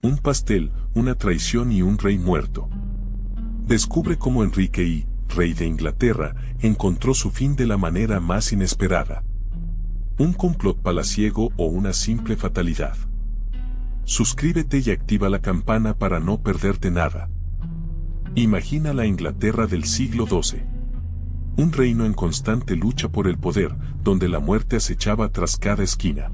un pastel, una traición y un rey muerto. Descubre cómo Enrique I, rey de Inglaterra, encontró su fin de la manera más inesperada. Un complot palaciego o una simple fatalidad. Suscríbete y activa la campana para no perderte nada. Imagina la Inglaterra del siglo XII. Un reino en constante lucha por el poder, donde la muerte acechaba tras cada esquina.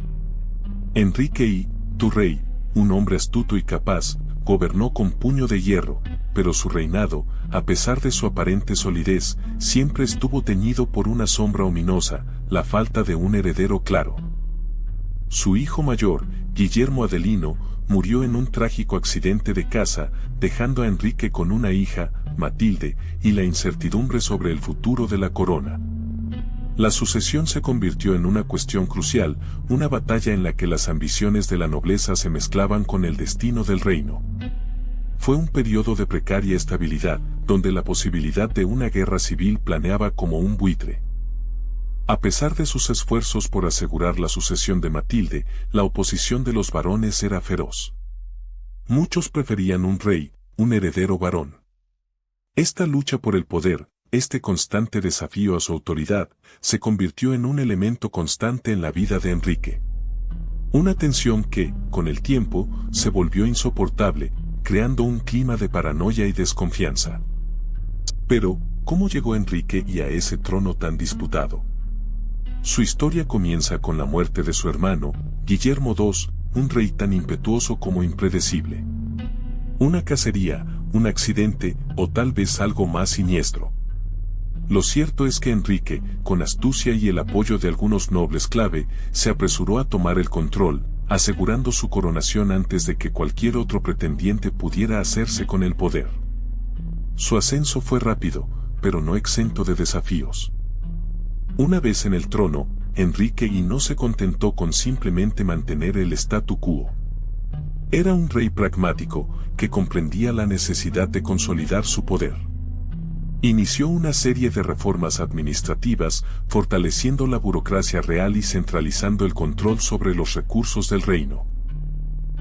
Enrique I, tu rey, un hombre astuto y capaz, gobernó con puño de hierro, pero su reinado, a pesar de su aparente solidez, siempre estuvo teñido por una sombra ominosa, la falta de un heredero claro. Su hijo mayor, Guillermo Adelino, murió en un trágico accidente de caza, dejando a Enrique con una hija, Matilde, y la incertidumbre sobre el futuro de la corona. La sucesión se convirtió en una cuestión crucial, una batalla en la que las ambiciones de la nobleza se mezclaban con el destino del reino. Fue un periodo de precaria estabilidad, donde la posibilidad de una guerra civil planeaba como un buitre. A pesar de sus esfuerzos por asegurar la sucesión de Matilde, la oposición de los varones era feroz. Muchos preferían un rey, un heredero varón. Esta lucha por el poder, este constante desafío a su autoridad, se convirtió en un elemento constante en la vida de Enrique. Una tensión que, con el tiempo, se volvió insoportable, creando un clima de paranoia y desconfianza. Pero, ¿cómo llegó Enrique I a ese trono tan disputado? Su historia comienza con la muerte de su hermano, Guillermo II, un rey tan impetuoso como impredecible. Una cacería, un accidente, o tal vez algo más siniestro. Lo cierto es que Enrique, con astucia y el apoyo de algunos nobles clave, se apresuró a tomar el control, asegurando su coronación antes de que cualquier otro pretendiente pudiera hacerse con el poder. Su ascenso fue rápido, pero no exento de desafíos. Una vez en el trono, Enrique I no se contentó con simplemente mantener el statu quo. Era un rey pragmático, que comprendía la necesidad de consolidar su poder. Inició una serie de reformas administrativas, fortaleciendo la burocracia real y centralizando el control sobre los recursos del reino.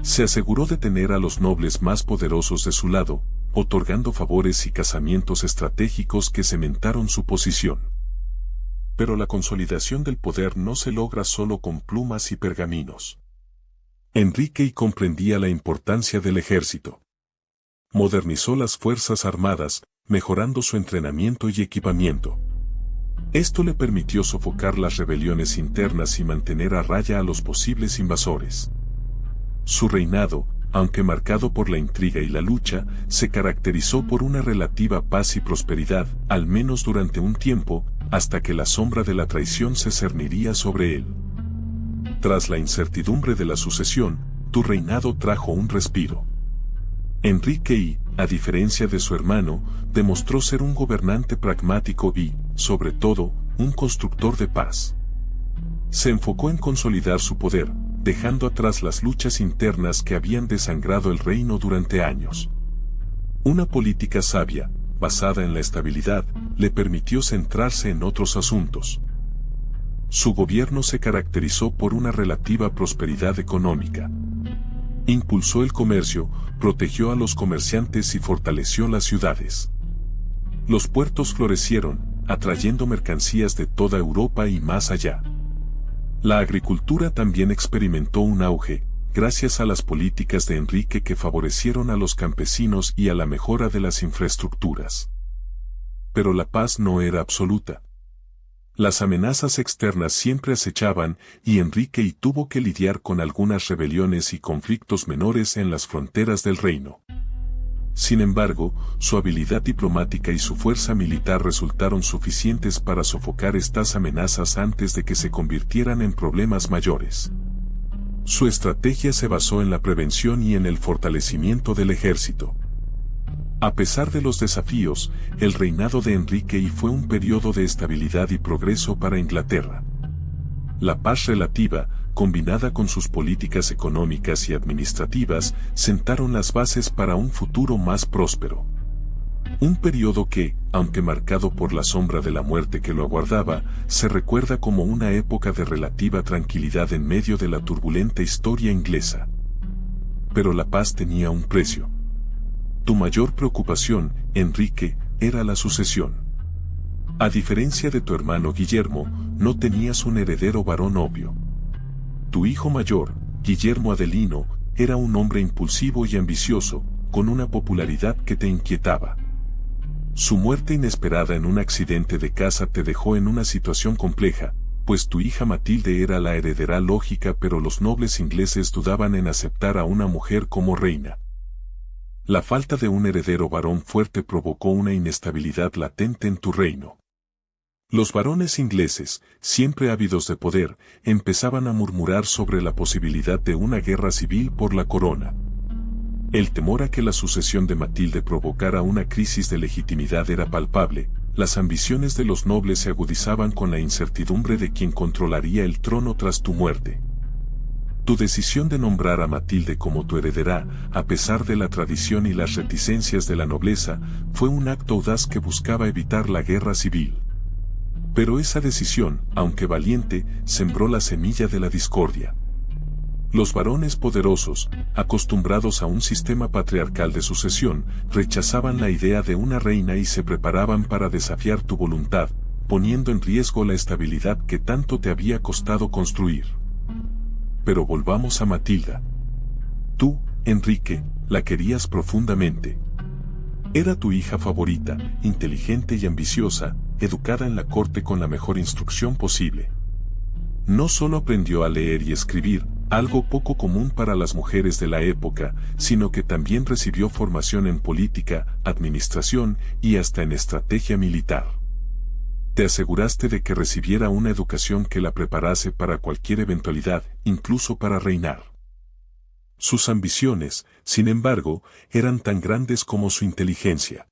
Se aseguró de tener a los nobles más poderosos de su lado, otorgando favores y casamientos estratégicos que cementaron su posición. Pero la consolidación del poder no se logra solo con plumas y pergaminos. Enrique I comprendía la importancia del ejército. Modernizó las fuerzas armadas, mejorando su entrenamiento y equipamiento. Esto le permitió sofocar las rebeliones internas y mantener a raya a los posibles invasores. Su reinado, aunque marcado por la intriga y la lucha, se caracterizó por una relativa paz y prosperidad, al menos durante un tiempo, hasta que la sombra de la traición se cerniría sobre él. Tras la incertidumbre de la sucesión, tu reinado trajo un respiro. Enrique I, a diferencia de su hermano, demostró ser un gobernante pragmático y, sobre todo, un constructor de paz. Se enfocó en consolidar su poder, dejando atrás las luchas internas que habían desangrado el reino durante años. Una política sabia, basada en la estabilidad, le permitió centrarse en otros asuntos. Su gobierno se caracterizó por una relativa prosperidad económica. Impulsó el comercio, protegió a los comerciantes y fortaleció las ciudades. Los puertos florecieron, atrayendo mercancías de toda Europa y más allá. La agricultura también experimentó un auge, gracias a las políticas de Enrique que favorecieron a los campesinos y a la mejora de las infraestructuras. Pero la paz no era absoluta. Las amenazas externas siempre acechaban y Enrique I tuvo que lidiar con algunas rebeliones y conflictos menores en las fronteras del reino. Sin embargo, su habilidad diplomática y su fuerza militar resultaron suficientes para sofocar estas amenazas antes de que se convirtieran en problemas mayores. Su estrategia se basó en la prevención y en el fortalecimiento del ejército. A pesar de los desafíos, el reinado de Enrique I fue un periodo de estabilidad y progreso para Inglaterra. La paz relativa, combinada con sus políticas económicas y administrativas, sentaron las bases para un futuro más próspero. Un periodo que, aunque marcado por la sombra de la muerte que lo aguardaba, se recuerda como una época de relativa tranquilidad en medio de la turbulenta historia inglesa. pero la paz tenía un precio. Tu mayor preocupación, Enrique, era la sucesión. A diferencia de tu hermano Guillermo, no tenías un heredero varón obvio. Tu hijo mayor, Guillermo Adelino, era un hombre impulsivo y ambicioso, con una popularidad que te inquietaba. Su muerte inesperada en un accidente de casa te dejó en una situación compleja, pues tu hija Matilde era la heredera lógica, pero los nobles ingleses dudaban en aceptar a una mujer como reina. La falta de un heredero varón fuerte provocó una inestabilidad latente en tu reino. Los varones ingleses, siempre ávidos de poder, empezaban a murmurar sobre la posibilidad de una guerra civil por la corona. El temor a que la sucesión de Matilde provocara una crisis de legitimidad era palpable. Las ambiciones de los nobles se agudizaban con la incertidumbre de quién controlaría el trono tras tu muerte. Tu decisión de nombrar a Matilde como tu heredera, a pesar de la tradición y las reticencias de la nobleza, fue un acto audaz que buscaba evitar la guerra civil. Pero esa decisión, aunque valiente, sembró la semilla de la discordia. Los varones poderosos, acostumbrados a un sistema patriarcal de sucesión, rechazaban la idea de una reina y se preparaban para desafiar tu voluntad, poniendo en riesgo la estabilidad que tanto te había costado construir. Pero volvamos a Matilda. Tú, Enrique, la querías profundamente. Era tu hija favorita, inteligente y ambiciosa, educada en la corte con la mejor instrucción posible. No solo aprendió a leer y escribir, algo poco común para las mujeres de la época, sino que también recibió formación en política, administración y hasta en estrategia militar. Te aseguraste de que recibiera una educación que la preparase para cualquier eventualidad, incluso para reinar. Sus ambiciones, sin embargo, eran tan grandes como su inteligencia.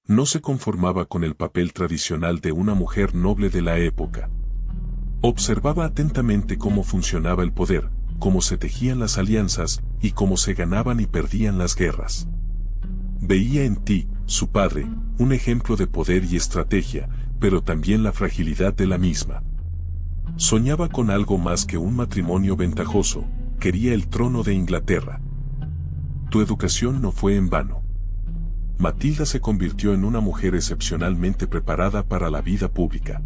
No se conformaba con el papel tradicional de una mujer noble de la época. Observaba atentamente cómo funcionaba el poder, cómo se tejían las alianzas y cómo se ganaban y perdían las guerras. Veía en ti, su padre, un ejemplo de poder y estrategia, pero también la fragilidad de la misma. Soñaba con algo más que un matrimonio ventajoso, quería el trono de Inglaterra. Tu educación no fue en vano. Matilda se convirtió en una mujer excepcionalmente preparada para la vida pública.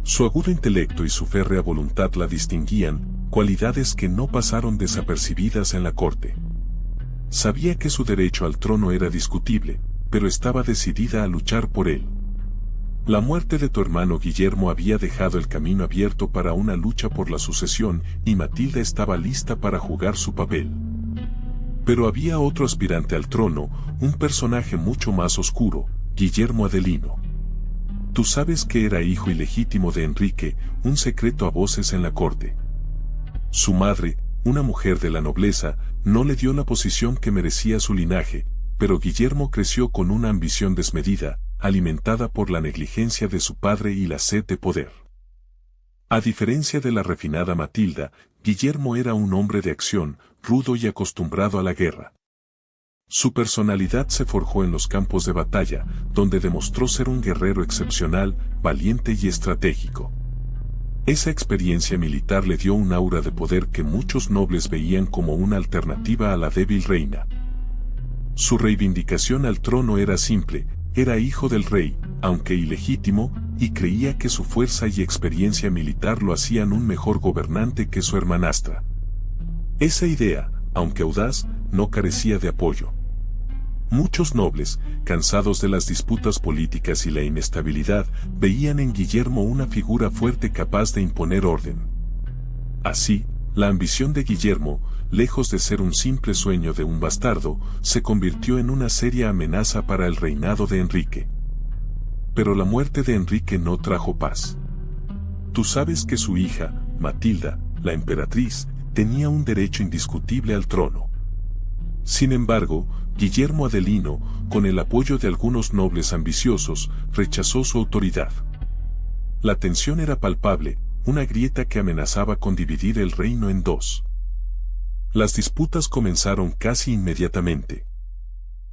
Su agudo intelecto y su férrea voluntad la distinguían, cualidades que no pasaron desapercibidas en la corte. Sabía que su derecho al trono era discutible, pero estaba decidida a luchar por él. La muerte de tu hermano Guillermo había dejado el camino abierto para una lucha por la sucesión y Matilda estaba lista para jugar su papel. Pero había otro aspirante al trono, un personaje mucho más oscuro, Guillermo Adelino. Tú sabes que era hijo ilegítimo de Enrique, un secreto a voces en la corte. Su madre, una mujer de la nobleza, no le dio la posición que merecía su linaje, pero Guillermo creció con una ambición desmedida, alimentada por la negligencia de su padre y la sed de poder. A diferencia de la refinada Matilda, Guillermo era un hombre de acción, rudo y acostumbrado a la guerra. Su personalidad se forjó en los campos de batalla, donde demostró ser un guerrero excepcional, valiente y estratégico. Esa experiencia militar le dio un aura de poder que muchos nobles veían como una alternativa a la débil reina. Su reivindicación al trono era simple, era hijo del rey, aunque ilegítimo, y creía que su fuerza y experiencia militar lo hacían un mejor gobernante que su hermanastra. Esa idea, aunque audaz, no carecía de apoyo. Muchos nobles, cansados de las disputas políticas y la inestabilidad, veían en Guillermo una figura fuerte capaz de imponer orden. Así, la ambición de Guillermo, lejos de ser un simple sueño de un bastardo, se convirtió en una seria amenaza para el reinado de Enrique. Pero la muerte de Enrique no trajo paz. Tú sabes que su hija, Matilda, la emperatriz, tenía un derecho indiscutible al trono. Sin embargo, Guillermo Adelino, con el apoyo de algunos nobles ambiciosos, rechazó su autoridad. La tensión era palpable, una grieta que amenazaba con dividir el reino en dos. Las disputas comenzaron casi inmediatamente.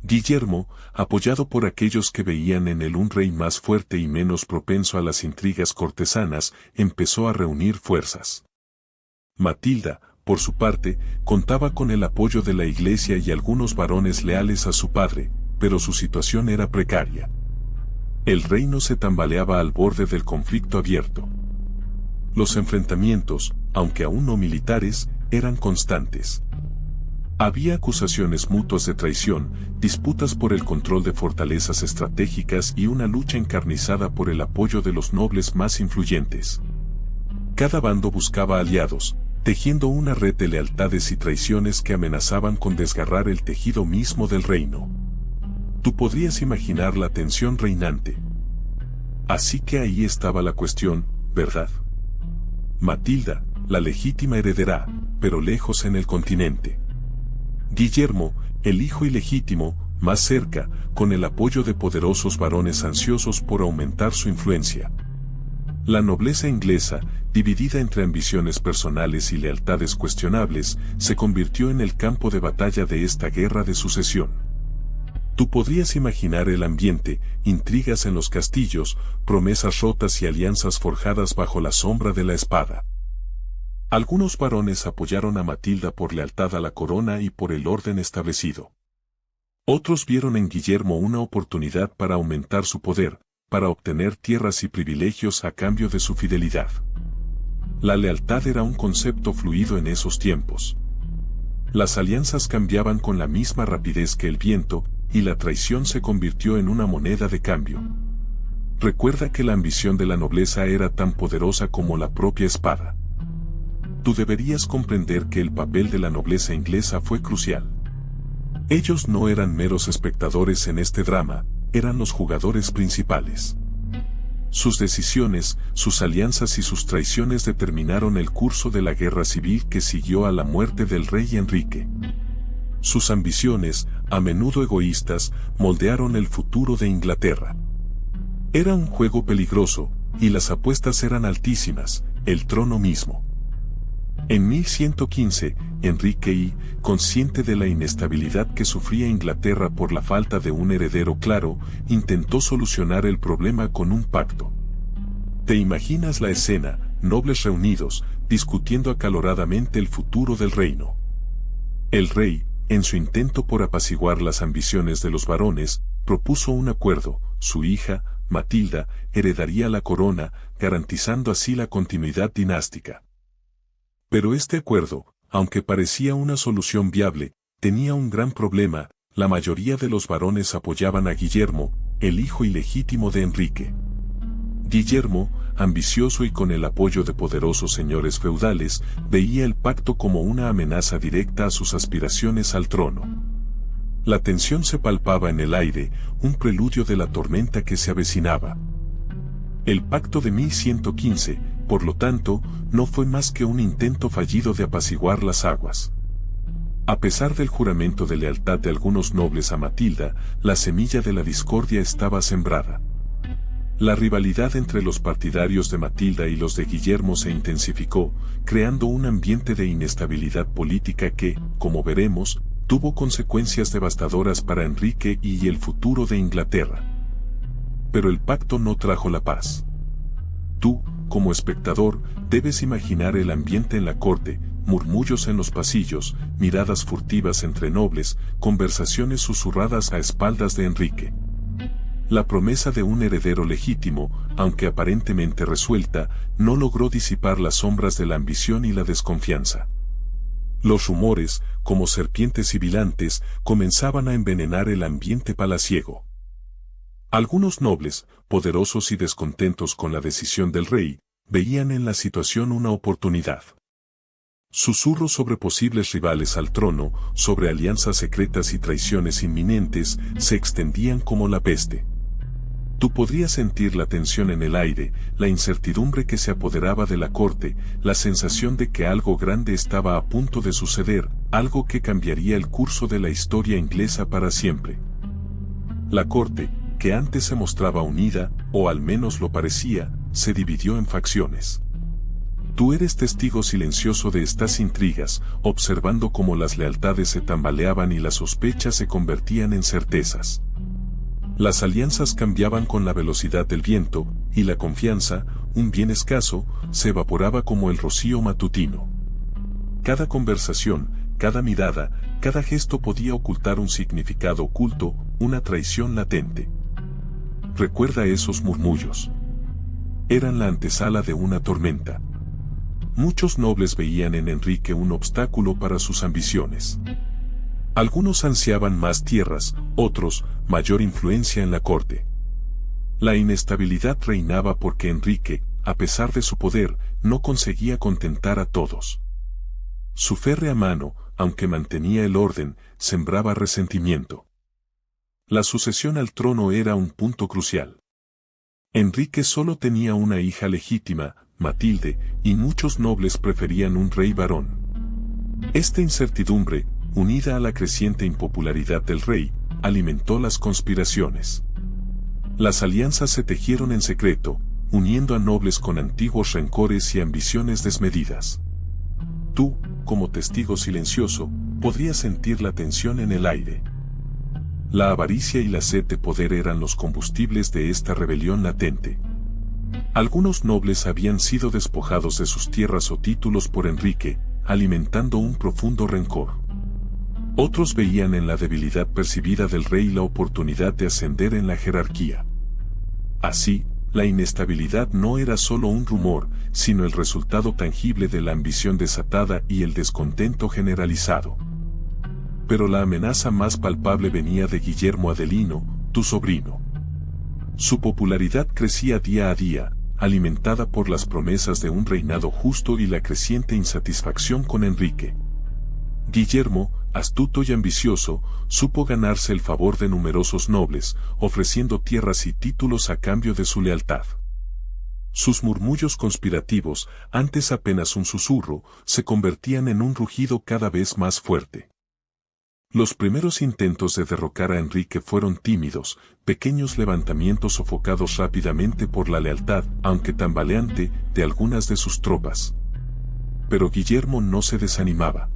Guillermo, apoyado por aquellos que veían en él un rey más fuerte y menos propenso a las intrigas cortesanas, empezó a reunir fuerzas. Matilda, por su parte, contaba con el apoyo de la iglesia y algunos varones leales a su padre, pero su situación era precaria. El reino se tambaleaba al borde del conflicto abierto. Los enfrentamientos, aunque aún no militares, eran constantes. Había acusaciones mutuas de traición, disputas por el control de fortalezas estratégicas y una lucha encarnizada por el apoyo de los nobles más influyentes. Cada bando buscaba aliados, tejiendo una red de lealtades y traiciones que amenazaban con desgarrar el tejido mismo del reino. Tú podrías imaginar la tensión reinante. Así que ahí estaba la cuestión, ¿verdad? Matilda, la legítima heredera, pero lejos en el continente. Guillermo, el hijo ilegítimo, más cerca, con el apoyo de poderosos varones ansiosos por aumentar su influencia. La nobleza inglesa, dividida entre ambiciones personales y lealtades cuestionables, se convirtió en el campo de batalla de esta guerra de sucesión. Tú podrías imaginar el ambiente, intrigas en los castillos, promesas rotas y alianzas forjadas bajo la sombra de la espada. Algunos varones apoyaron a Matilda por lealtad a la corona y por el orden establecido. Otros vieron en Guillermo una oportunidad para aumentar su poder, para obtener tierras y privilegios a cambio de su fidelidad. La lealtad era un concepto fluido en esos tiempos. Las alianzas cambiaban con la misma rapidez que el viento, y la traición se convirtió en una moneda de cambio. Recuerda que la ambición de la nobleza era tan poderosa como la propia espada. Tú deberías comprender que el papel de la nobleza inglesa fue crucial. Ellos no eran meros espectadores en este drama, eran los jugadores principales. Sus decisiones, sus alianzas y sus traiciones determinaron el curso de la guerra civil que siguió a la muerte del rey Enrique. Sus ambiciones, a menudo egoístas, moldearon el futuro de Inglaterra. Era un juego peligroso, y las apuestas eran altísimas, el trono mismo. En 1115, Enrique I, consciente de la inestabilidad que sufría Inglaterra por la falta de un heredero claro, intentó solucionar el problema con un pacto. ¿Te imaginas la escena, nobles reunidos, discutiendo acaloradamente el futuro del reino? El rey, en su intento por apaciguar las ambiciones de los varones, propuso un acuerdo: su hija, Matilda, heredaría la corona, garantizando así la continuidad dinástica. Pero este acuerdo, aunque parecía una solución viable, tenía un gran problema: la mayoría de los varones apoyaban a Guillermo, el hijo ilegítimo de Enrique. Guillermo, ambicioso y con el apoyo de poderosos señores feudales, veía el pacto como una amenaza directa a sus aspiraciones al trono. La tensión se palpaba en el aire, un preludio de la tormenta que se avecinaba. El pacto de 1115, por lo tanto, no fue más que un intento fallido de apaciguar las aguas. A pesar del juramento de lealtad de algunos nobles a Matilda, la semilla de la discordia estaba sembrada. La rivalidad entre los partidarios de Matilda y los de Guillermo se intensificó, creando un ambiente de inestabilidad política que, como veremos, tuvo consecuencias devastadoras para Enrique y el futuro de Inglaterra. Pero el pacto no trajo la paz. Tú, como espectador, debes imaginar el ambiente en la corte: murmullos en los pasillos, miradas furtivas entre nobles, conversaciones susurradas a espaldas de Enrique. La promesa de un heredero legítimo, aunque aparentemente resuelta, no logró disipar las sombras de la ambición y la desconfianza. Los rumores, como serpientes sibilantes, comenzaban a envenenar el ambiente palaciego. Algunos nobles, poderosos y descontentos con la decisión del rey, veían en la situación una oportunidad. Susurros sobre posibles rivales al trono, sobre alianzas secretas y traiciones inminentes, se extendían como la peste. Tú podrías sentir la tensión en el aire, la incertidumbre que se apoderaba de la corte, la sensación de que algo grande estaba a punto de suceder, algo que cambiaría el curso de la historia inglesa para siempre. La corte, que antes se mostraba unida, o al menos lo parecía, se dividió en facciones. Tú eres testigo silencioso de estas intrigas, observando cómo las lealtades se tambaleaban y las sospechas se convertían en certezas. Las alianzas cambiaban con la velocidad del viento, y la confianza, un bien escaso, se evaporaba como el rocío matutino. Cada conversación, cada mirada, cada gesto podía ocultar un significado oculto, una traición latente. Recuerda esos murmullos. Eran la antesala de una tormenta. Muchos nobles veían en Enrique un obstáculo para sus ambiciones. Algunos ansiaban más tierras, otros, mayor influencia en la corte. La inestabilidad reinaba porque Enrique, a pesar de su poder, no conseguía contentar a todos. Su férrea mano, aunque mantenía el orden, sembraba resentimiento. La sucesión al trono era un punto crucial. Enrique solo tenía una hija legítima, Matilde, y muchos nobles preferían un rey varón. Esta incertidumbre, unida a la creciente impopularidad del rey, alimentó las conspiraciones. Las alianzas se tejieron en secreto, uniendo a nobles con antiguos rencores y ambiciones desmedidas. Tú, como testigo silencioso, podrías sentir la tensión en el aire. La avaricia y la sed de poder eran los combustibles de esta rebelión latente. Algunos nobles habían sido despojados de sus tierras o títulos por Enrique, alimentando un profundo rencor. Otros veían en la debilidad percibida del rey la oportunidad de ascender en la jerarquía. Así, la inestabilidad no era solo un rumor, sino el resultado tangible de la ambición desatada y el descontento generalizado. Pero la amenaza más palpable venía de Guillermo Adelino, tu sobrino. Su popularidad crecía día a día, alimentada por las promesas de un reinado justo y la creciente insatisfacción con Enrique. Guillermo, astuto y ambicioso, supo ganarse el favor de numerosos nobles, ofreciendo tierras y títulos a cambio de su lealtad. Sus murmullos conspirativos, antes apenas un susurro, se convertían en un rugido cada vez más fuerte. Los primeros intentos de derrocar a Enrique fueron tímidos, pequeños levantamientos sofocados rápidamente por la lealtad, aunque tambaleante, de algunas de sus tropas. Pero Guillermo no se desanimaba.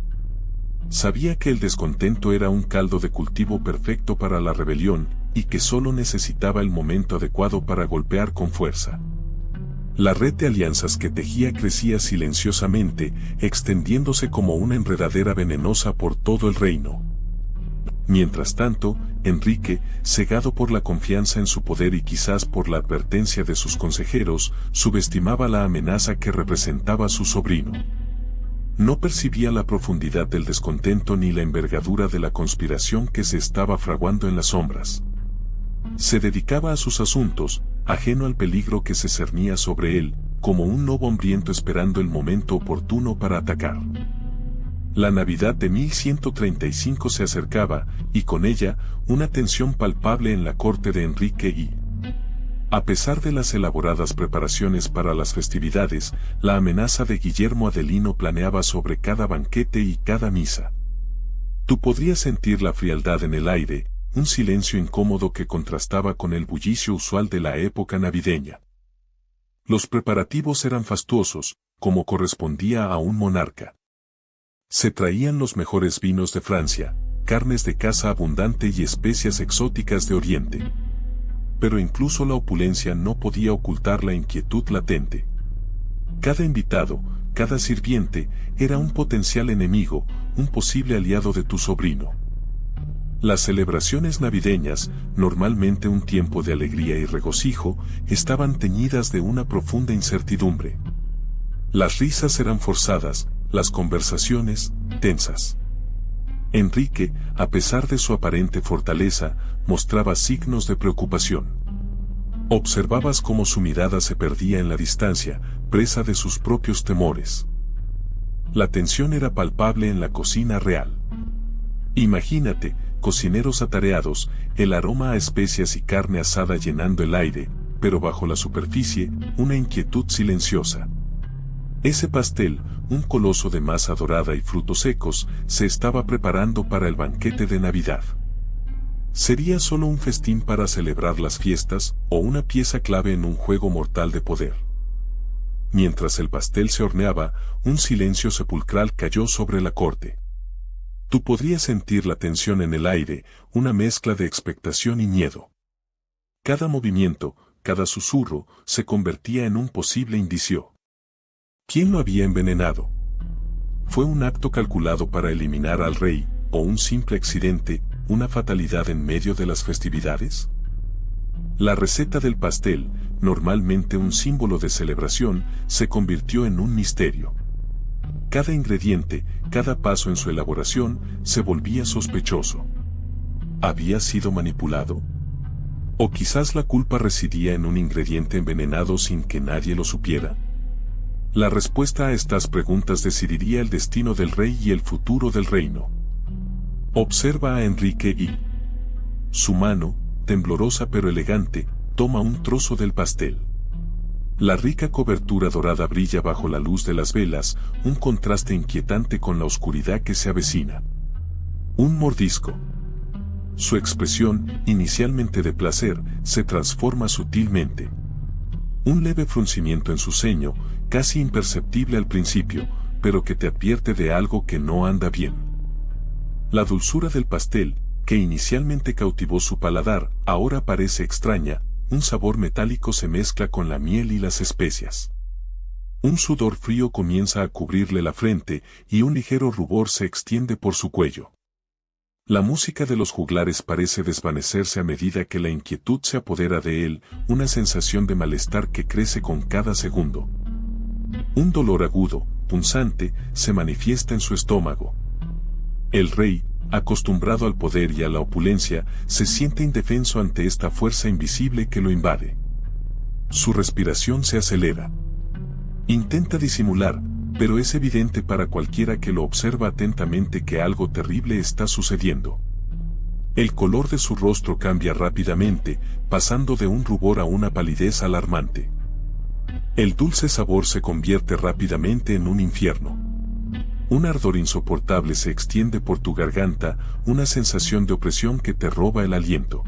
Sabía que el descontento era un caldo de cultivo perfecto para la rebelión, y que solo necesitaba el momento adecuado para golpear con fuerza. La red de alianzas que tejía crecía silenciosamente, extendiéndose como una enredadera venenosa por todo el reino. Mientras tanto, Enrique, cegado por la confianza en su poder y quizás por la advertencia de sus consejeros, subestimaba la amenaza que representaba su sobrino. No percibía la profundidad del descontento ni la envergadura de la conspiración que se estaba fraguando en las sombras. Se dedicaba a sus asuntos, ajeno al peligro que se cernía sobre él, como un lobo hambriento esperando el momento oportuno para atacar. La Navidad de 1135 se acercaba, y con ella, una tensión palpable en la corte de Enrique y, a pesar de las elaboradas preparaciones para las festividades, la amenaza de Guillermo Adelino planeaba sobre cada banquete y cada misa. Tú podrías sentir la frialdad en el aire, un silencio incómodo que contrastaba con el bullicio usual de la época navideña. Los preparativos eran fastuosos, como correspondía a un monarca. Se traían los mejores vinos de Francia, carnes de caza abundante y especias exóticas de Oriente. Pero incluso la opulencia no podía ocultar la inquietud latente. Cada invitado, cada sirviente, era un potencial enemigo, un posible aliado de tu sobrino. Las celebraciones navideñas, normalmente un tiempo de alegría y regocijo, estaban teñidas de una profunda incertidumbre. Las risas eran forzadas, las conversaciones, tensas. Enrique, a pesar de su aparente fortaleza, mostraba signos de preocupación. Observabas cómo su mirada se perdía en la distancia, presa de sus propios temores. La tensión era palpable en la cocina real. Imagínate, cocineros atareados, el aroma a especias y carne asada llenando el aire, pero bajo la superficie, una inquietud silenciosa. Ese pastel, un coloso de masa dorada y frutos secos, se estaba preparando para el banquete de Navidad. ¿Sería solo un festín para celebrar las fiestas, o una pieza clave en un juego mortal de poder? Mientras el pastel se horneaba, un silencio sepulcral cayó sobre la corte. Tú podrías sentir la tensión en el aire, una mezcla de expectación y miedo. Cada movimiento, cada susurro, se convertía en un posible indicio. ¿Quién lo había envenenado? ¿Fue un acto calculado para eliminar al rey, o un simple accidente, una fatalidad en medio de las festividades? La receta del pastel, normalmente un símbolo de celebración, se convirtió en un misterio. Cada ingrediente, cada paso en su elaboración, se volvía sospechoso. ¿Había sido manipulado? ¿O quizás la culpa residía en un ingrediente envenenado sin que nadie lo supiera? La respuesta a estas preguntas decidiría el destino del rey y el futuro del reino. Observa a Enrique y su mano, temblorosa pero elegante, toma un trozo del pastel. La rica cobertura dorada brilla bajo la luz de las velas, un contraste inquietante con la oscuridad que se avecina. Un mordisco. Su expresión, inicialmente de placer, se transforma sutilmente. Un leve fruncimiento en su ceño, casi imperceptible al principio, pero que te advierte de algo que no anda bien. La dulzura del pastel, que inicialmente cautivó su paladar, ahora parece extraña, un sabor metálico se mezcla con la miel y las especias. Un sudor frío comienza a cubrirle la frente y un ligero rubor se extiende por su cuello. La música de los juglares parece desvanecerse a medida que la inquietud se apodera de él, una sensación de malestar que crece con cada segundo. Un dolor agudo, punzante, se manifiesta en su estómago. El rey, acostumbrado al poder y a la opulencia, se siente indefenso ante esta fuerza invisible que lo invade. Su respiración se acelera. Intenta disimular, pero es evidente para cualquiera que lo observa atentamente que algo terrible está sucediendo. El color de su rostro cambia rápidamente, pasando de un rubor a una palidez alarmante. El dulce sabor se convierte rápidamente en un infierno. Un ardor insoportable se extiende por tu garganta, una sensación de opresión que te roba el aliento.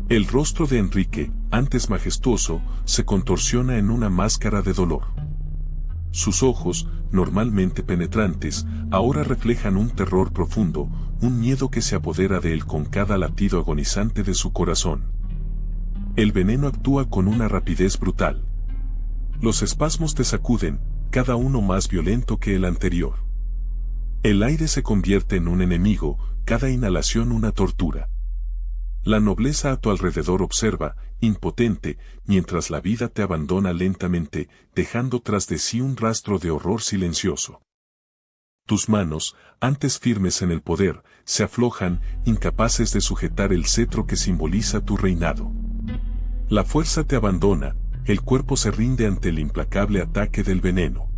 El rostro de Enrique, antes majestuoso, se contorsiona en una máscara de dolor. Sus ojos, normalmente penetrantes, ahora reflejan un terror profundo, un miedo que se apodera de él con cada latido agonizante de su corazón. El veneno actúa con una rapidez brutal. Los espasmos te sacuden, cada uno más violento que el anterior. El aire se convierte en un enemigo, cada inhalación una tortura. La nobleza a tu alrededor observa, impotente, mientras la vida te abandona lentamente, dejando tras de sí un rastro de horror silencioso. Tus manos, antes firmes en el poder, se aflojan, incapaces de sujetar el cetro que simboliza tu reinado. La fuerza te abandona, el cuerpo se rinde ante el implacable ataque del veneno.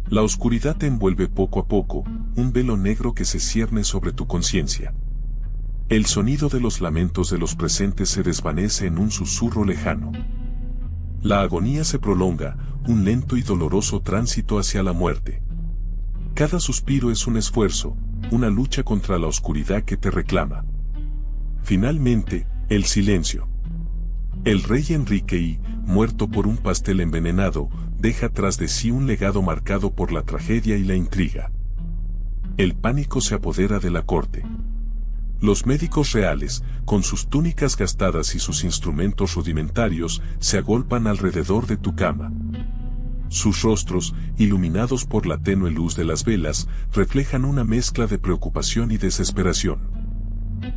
La oscuridad te envuelve poco a poco, un velo negro que se cierne sobre tu conciencia. El sonido de los lamentos de los presentes se desvanece en un susurro lejano. La agonía se prolonga, un lento y doloroso tránsito hacia la muerte. Cada suspiro es un esfuerzo, una lucha contra la oscuridad que te reclama. Finalmente, el silencio. El rey Enrique I, muerto por un pastel envenenado, deja tras de sí un legado marcado por la tragedia y la intriga. El pánico se apodera de la corte. Los médicos reales, con sus túnicas gastadas y sus instrumentos rudimentarios, se agolpan alrededor de tu cama. Sus rostros, iluminados por la tenue luz de las velas, reflejan una mezcla de preocupación y desesperación.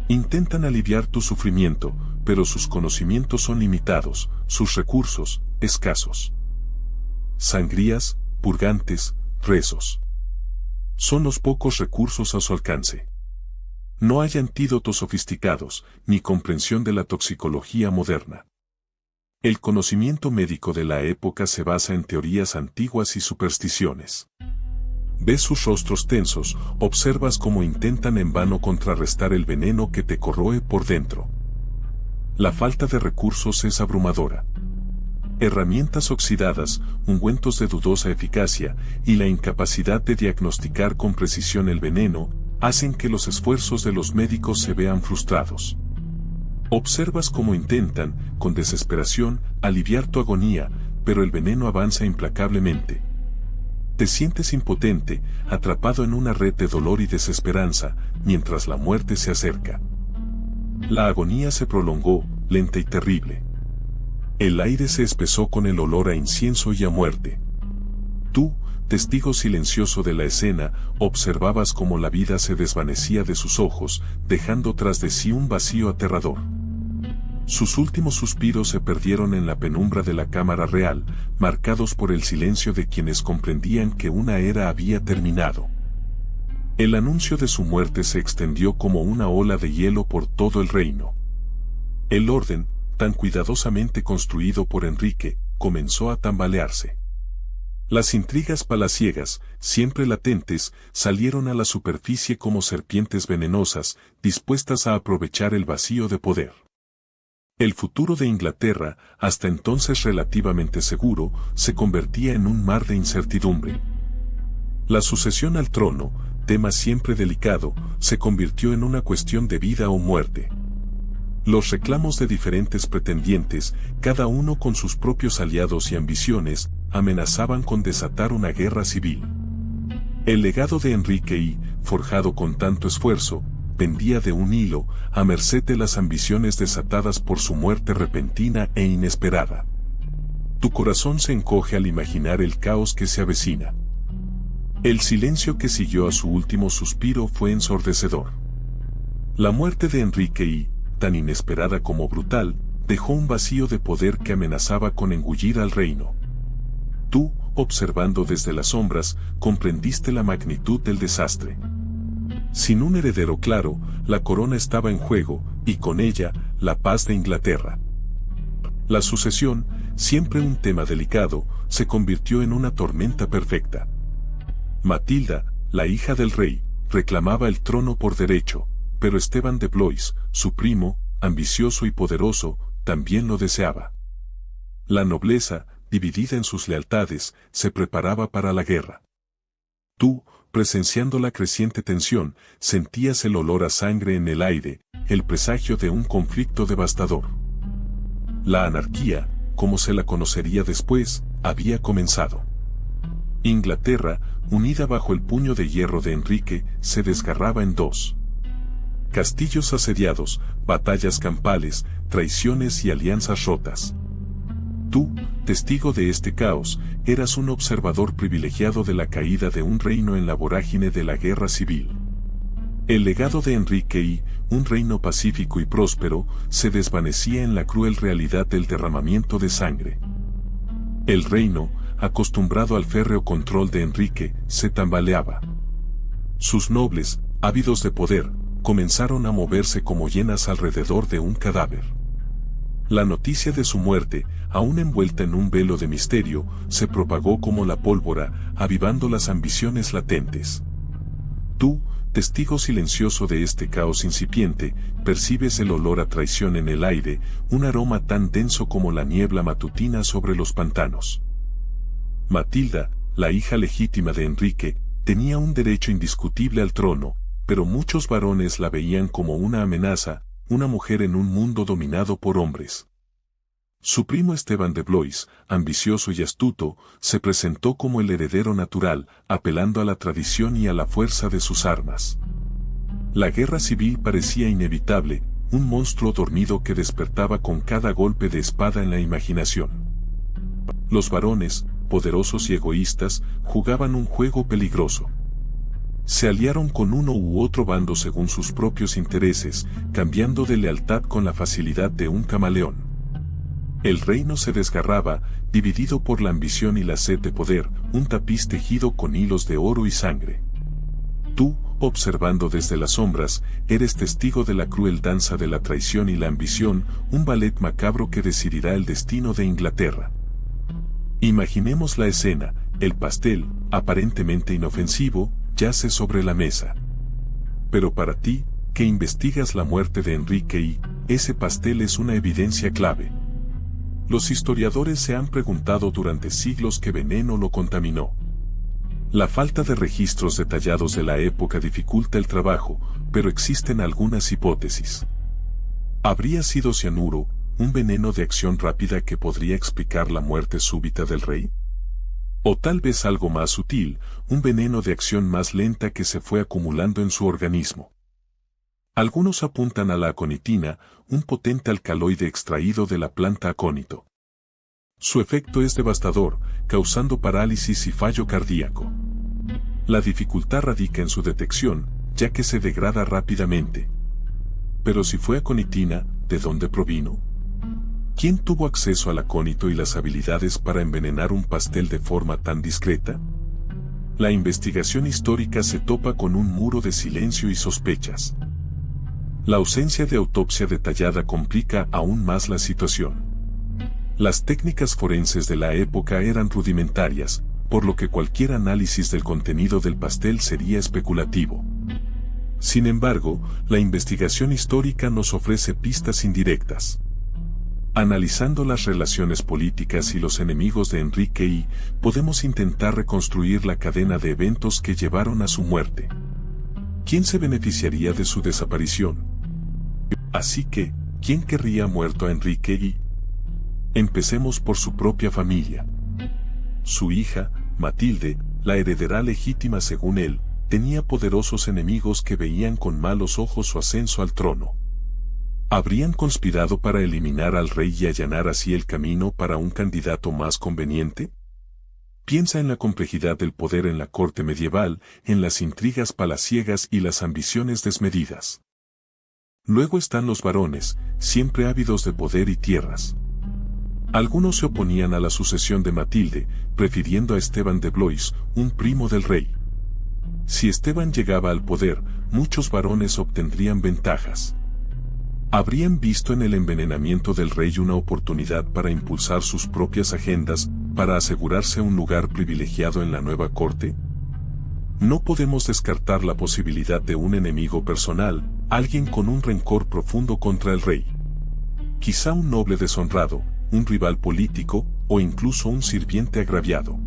Intentan aliviar tu sufrimiento, pero sus conocimientos son limitados, sus recursos, escasos. Sangrías, purgantes, rezos. Son los pocos recursos a su alcance. No hay antídotos sofisticados, ni comprensión de la toxicología moderna. El conocimiento médico de la época se basa en teorías antiguas y supersticiones. Ves sus rostros tensos, observas cómo intentan en vano contrarrestar el veneno que te corroe por dentro. La falta de recursos es abrumadora. Herramientas oxidadas, ungüentos de dudosa eficacia, y la incapacidad de diagnosticar con precisión el veneno, hacen que los esfuerzos de los médicos se vean frustrados. Observas cómo intentan, con desesperación, aliviar tu agonía, pero el veneno avanza implacablemente. Te sientes impotente, atrapado en una red de dolor y desesperanza, mientras la muerte se acerca. La agonía se prolongó, lenta y terrible. El aire se espesó con el olor a incienso y a muerte. Tú, testigo silencioso de la escena, observabas cómo la vida se desvanecía de sus ojos, dejando tras de sí un vacío aterrador. Sus últimos suspiros se perdieron en la penumbra de la cámara real, marcados por el silencio de quienes comprendían que una era había terminado. El anuncio de su muerte se extendió como una ola de hielo por todo el reino. El orden, tan cuidadosamente construido por Enrique, comenzó a tambalearse. Las intrigas palaciegas, siempre latentes, salieron a la superficie como serpientes venenosas, dispuestas a aprovechar el vacío de poder. El futuro de Inglaterra, hasta entonces relativamente seguro, se convertía en un mar de incertidumbre. La sucesión al trono, tema siempre delicado, se convirtió en una cuestión de vida o muerte. Los reclamos de diferentes pretendientes, cada uno con sus propios aliados y ambiciones, amenazaban con desatar una guerra civil. El legado de Enrique I, forjado con tanto esfuerzo, pendía de un hilo, a merced de las ambiciones desatadas por su muerte repentina e inesperada. Tu corazón se encoge al imaginar el caos que se avecina. El silencio que siguió a su último suspiro fue ensordecedor. La muerte de Enrique I, tan inesperada como brutal, dejó un vacío de poder que amenazaba con engullir al reino. Tú, observando desde las sombras, comprendiste la magnitud del desastre. Sin un heredero claro, la corona estaba en juego, y con ella, la paz de Inglaterra. La sucesión, siempre un tema delicado, se convirtió en una tormenta perfecta. Matilda, la hija del rey, reclamaba el trono por derecho, pero Esteban de Blois, su primo, ambicioso y poderoso, también lo deseaba. La nobleza, dividida en sus lealtades, se preparaba para la guerra. Tú, presenciando la creciente tensión, sentías el olor a sangre en el aire, el presagio de un conflicto devastador. La anarquía, como se la conocería después, había comenzado. Inglaterra, unida bajo el puño de hierro de Enrique, se desgarraba en dos. Castillos asediados, batallas campales, traiciones y alianzas rotas. Tú, testigo de este caos, eras un observador privilegiado de la caída de un reino en la vorágine de la guerra civil. El legado de Enrique I, un reino pacífico y próspero, se desvanecía en la cruel realidad del derramamiento de sangre. El reino, acostumbrado al férreo control de Enrique, se tambaleaba. Sus nobles, ávidos de poder, comenzaron a moverse como hienas alrededor de un cadáver. La noticia de su muerte, aún envuelta en un velo de misterio, se propagó como la pólvora, avivando las ambiciones latentes. Tú, testigo silencioso de este caos incipiente, percibes el olor a traición en el aire, un aroma tan denso como la niebla matutina sobre los pantanos. Matilda, la hija legítima de Enrique, tenía un derecho indiscutible al trono, pero muchos varones la veían como una amenaza, una mujer en un mundo dominado por hombres. Su primo Esteban de Blois, ambicioso y astuto, se presentó como el heredero natural, apelando a la tradición y a la fuerza de sus armas. La guerra civil parecía inevitable, un monstruo dormido que despertaba con cada golpe de espada en la imaginación. Los varones, poderosos y egoístas, jugaban un juego peligroso. Se aliaron con uno u otro bando según sus propios intereses, cambiando de lealtad con la facilidad de un camaleón. El reino se desgarraba, dividido por la ambición y la sed de poder, un tapiz tejido con hilos de oro y sangre. Tú, observando desde las sombras, eres testigo de la cruel danza de la traición y la ambición, un ballet macabro que decidirá el destino de Inglaterra. Imaginemos la escena, el pastel, aparentemente inofensivo, yace sobre la mesa. Pero para ti, que investigas la muerte de Enrique I, ese pastel es una evidencia clave. Los historiadores se han preguntado durante siglos qué veneno lo contaminó. La falta de registros detallados de la época dificulta el trabajo, pero existen algunas hipótesis. ¿Habría sido cianuro, un veneno de acción rápida que podría explicar la muerte súbita del rey? O tal vez algo más sutil, un veneno de acción más lenta que se fue acumulando en su organismo. Algunos apuntan a la aconitina, un potente alcaloide extraído de la planta acónito. Su efecto es devastador, causando parálisis y fallo cardíaco. La dificultad radica en su detección, ya que se degrada rápidamente. Pero si fue aconitina, ¿de dónde provino? ¿Quién tuvo acceso al acónito y las habilidades para envenenar un pastel de forma tan discreta? La investigación histórica se topa con un muro de silencio y sospechas. La ausencia de autopsia detallada complica aún más la situación. Las técnicas forenses de la época eran rudimentarias, por lo que cualquier análisis del contenido del pastel sería especulativo. Sin embargo, la investigación histórica nos ofrece pistas indirectas. Analizando las relaciones políticas y los enemigos de Enrique I, podemos intentar reconstruir la cadena de eventos que llevaron a su muerte. ¿Quién se beneficiaría de su desaparición? Así que, ¿quién querría muerto a Enrique I? Empecemos por su propia familia. Su hija, Matilde, la heredera legítima según él, tenía poderosos enemigos que veían con malos ojos su ascenso al trono. ¿Habrían conspirado para eliminar al rey y allanar así el camino para un candidato más conveniente? Piensa en la complejidad del poder en la corte medieval, en las intrigas palaciegas y las ambiciones desmedidas. Luego están los varones, siempre ávidos de poder y tierras. Algunos se oponían a la sucesión de Matilde, prefiriendo a Esteban de Blois, un primo del rey. Si Esteban llegaba al poder, muchos varones obtendrían ventajas. ¿Habrían visto en el envenenamiento del rey una oportunidad para impulsar sus propias agendas, para asegurarse un lugar privilegiado en la nueva corte? No podemos descartar la posibilidad de un enemigo personal, alguien con un rencor profundo contra el rey. Quizá un noble deshonrado, un rival político, o incluso un sirviente agraviado.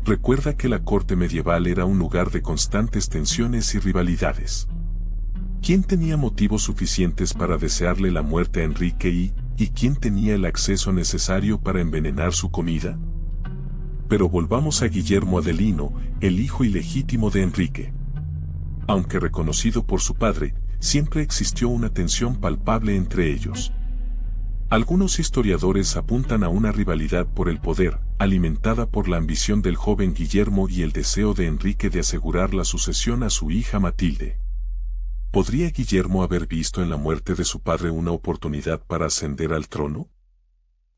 Recuerda que la corte medieval era un lugar de constantes tensiones y rivalidades. ¿Quién tenía motivos suficientes para desearle la muerte a Enrique I, y quién tenía el acceso necesario para envenenar su comida? Pero volvamos a Guillermo Adelino, el hijo ilegítimo de Enrique. Aunque reconocido por su padre, siempre existió una tensión palpable entre ellos. Algunos historiadores apuntan a una rivalidad por el poder, alimentada por la ambición del joven Guillermo y el deseo de Enrique de asegurar la sucesión a su hija Matilde. ¿Podría Guillermo haber visto en la muerte de su padre una oportunidad para ascender al trono?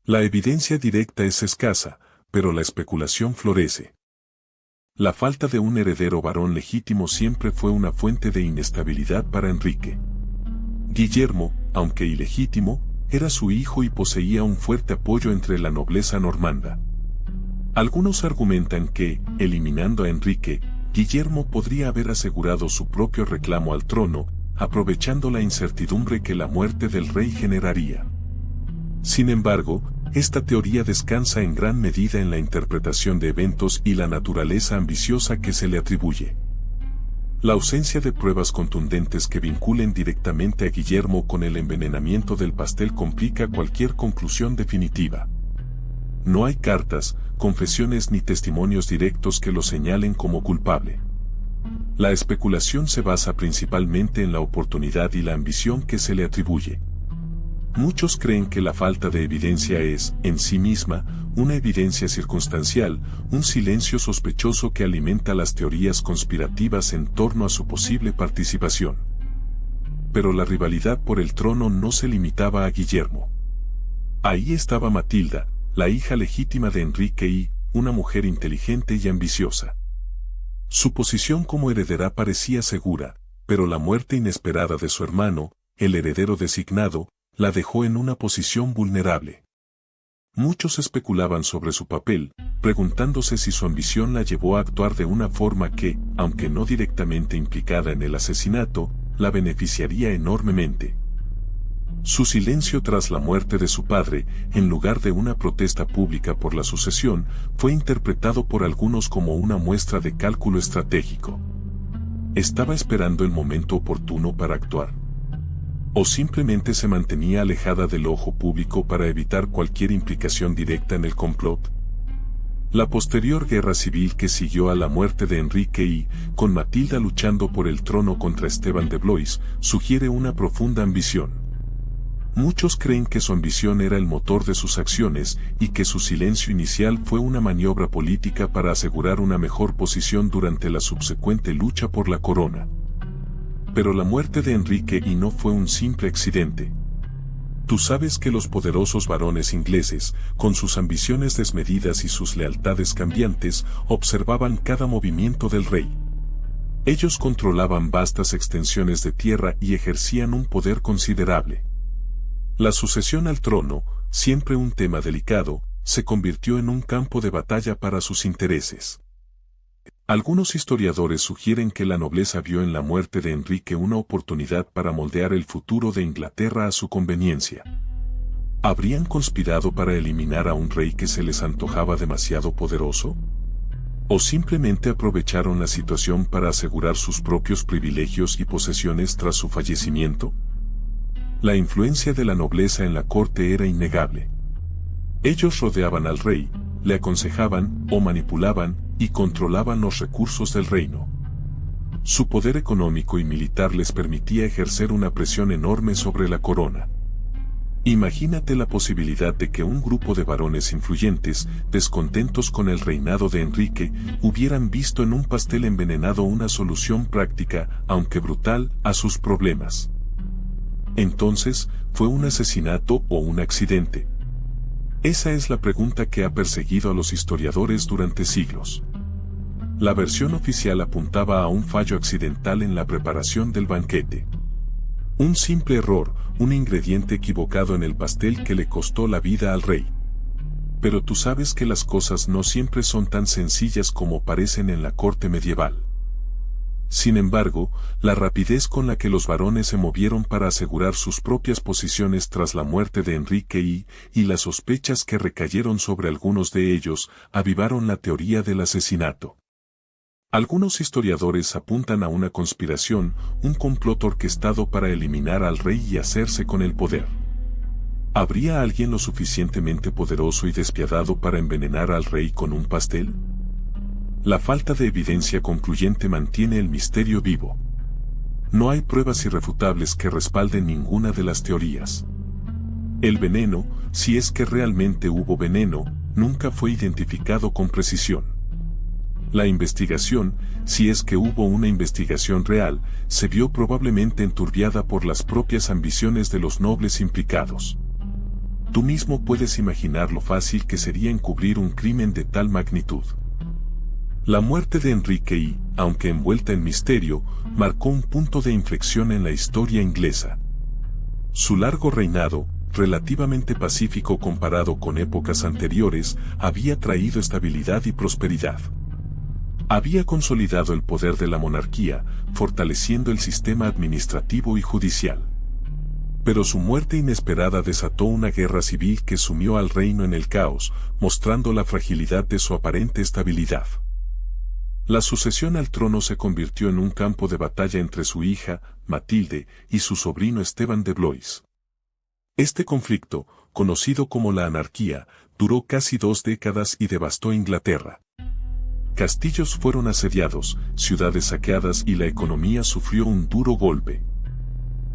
La evidencia directa es escasa, pero la especulación florece. La falta de un heredero varón legítimo siempre fue una fuente de inestabilidad para Enrique. Guillermo, aunque ilegítimo, era su hijo y poseía un fuerte apoyo entre la nobleza normanda. Algunos argumentan que, eliminando a Enrique, Guillermo podría haber asegurado su propio reclamo al trono, aprovechando la incertidumbre que la muerte del rey generaría. Sin embargo, esta teoría descansa en gran medida en la interpretación de eventos y la naturaleza ambiciosa que se le atribuye. La ausencia de pruebas contundentes que vinculen directamente a Guillermo con el envenenamiento del pastel complica cualquier conclusión definitiva. No hay cartas, confesiones ni testimonios directos que lo señalen como culpable. La especulación se basa principalmente en la oportunidad y la ambición que se le atribuye. Muchos creen que la falta de evidencia es, en sí misma, una evidencia circunstancial, un silencio sospechoso que alimenta las teorías conspirativas en torno a su posible participación. Pero la rivalidad por el trono no se limitaba a Guillermo. Ahí estaba Matilda, la hija legítima de Enrique I, una mujer inteligente y ambiciosa. Su posición como heredera parecía segura, pero la muerte inesperada de su hermano, el heredero designado, la dejó en una posición vulnerable. Muchos especulaban sobre su papel, preguntándose si su ambición la llevó a actuar de una forma que, aunque no directamente implicada en el asesinato, la beneficiaría enormemente. Su silencio tras la muerte de su padre, en lugar de una protesta pública por la sucesión, fue interpretado por algunos como una muestra de cálculo estratégico. ¿Estaba esperando el momento oportuno para actuar? ¿O simplemente se mantenía alejada del ojo público para evitar cualquier implicación directa en el complot? La posterior guerra civil que siguió a la muerte de Enrique I, con Matilda luchando por el trono contra Esteban de Blois, sugiere una profunda ambición. Muchos creen que su ambición era el motor de sus acciones y que su silencio inicial fue una maniobra política para asegurar una mejor posición durante la subsecuente lucha por la corona. Pero la muerte de Enrique I no fue un simple accidente. Tú sabes que los poderosos varones ingleses, con sus ambiciones desmedidas y sus lealtades cambiantes, observaban cada movimiento del rey. Ellos controlaban vastas extensiones de tierra y ejercían un poder considerable. La sucesión al trono, siempre un tema delicado, se convirtió en un campo de batalla para sus intereses. Algunos historiadores sugieren que la nobleza vio en la muerte de Enrique una oportunidad para moldear el futuro de Inglaterra a su conveniencia. ¿Habrían conspirado para eliminar a un rey que se les antojaba demasiado poderoso? ¿O simplemente aprovecharon la situación para asegurar sus propios privilegios y posesiones tras su fallecimiento? La influencia de la nobleza en la corte era innegable. Ellos rodeaban al rey, le aconsejaban o manipulaban y controlaban los recursos del reino. Su poder económico y militar les permitía ejercer una presión enorme sobre la corona. Imagínate la posibilidad de que un grupo de varones influyentes, descontentos con el reinado de Enrique, hubieran visto en un pastel envenenado una solución práctica, aunque brutal, a sus problemas. Entonces, ¿fue un asesinato o un accidente? Esa es la pregunta que ha perseguido a los historiadores durante siglos. La versión oficial apuntaba a un fallo accidental en la preparación del banquete. Un simple error, un ingrediente equivocado en el pastel que le costó la vida al rey. Pero tú sabes que las cosas no siempre son tan sencillas como parecen en la corte medieval. Sin embargo, la rapidez con la que los varones se movieron para asegurar sus propias posiciones tras la muerte de Enrique I, y las sospechas que recayeron sobre algunos de ellos, avivaron la teoría del asesinato. Algunos historiadores apuntan a una conspiración, un complot orquestado para eliminar al rey y hacerse con el poder. ¿Habría alguien lo suficientemente poderoso y despiadado para envenenar al rey con un pastel? La falta de evidencia concluyente mantiene el misterio vivo. No hay pruebas irrefutables que respalden ninguna de las teorías. El veneno, si es que realmente hubo veneno, nunca fue identificado con precisión. La investigación, si es que hubo una investigación real, se vio probablemente enturbiada por las propias ambiciones de los nobles implicados. Tú mismo puedes imaginar lo fácil que sería encubrir un crimen de tal magnitud. La muerte de Enrique I, aunque envuelta en misterio, marcó un punto de inflexión en la historia inglesa. Su largo reinado, relativamente pacífico comparado con épocas anteriores, había traído estabilidad y prosperidad. Había consolidado el poder de la monarquía, fortaleciendo el sistema administrativo y judicial. Pero su muerte inesperada desató una guerra civil que sumió al reino en el caos, mostrando la fragilidad de su aparente estabilidad. La sucesión al trono se convirtió en un campo de batalla entre su hija, Matilde, y su sobrino Esteban de Blois. Este conflicto, conocido como la anarquía, duró casi 2 décadas y devastó Inglaterra. Castillos fueron asediados, ciudades saqueadas y la economía sufrió un duro golpe.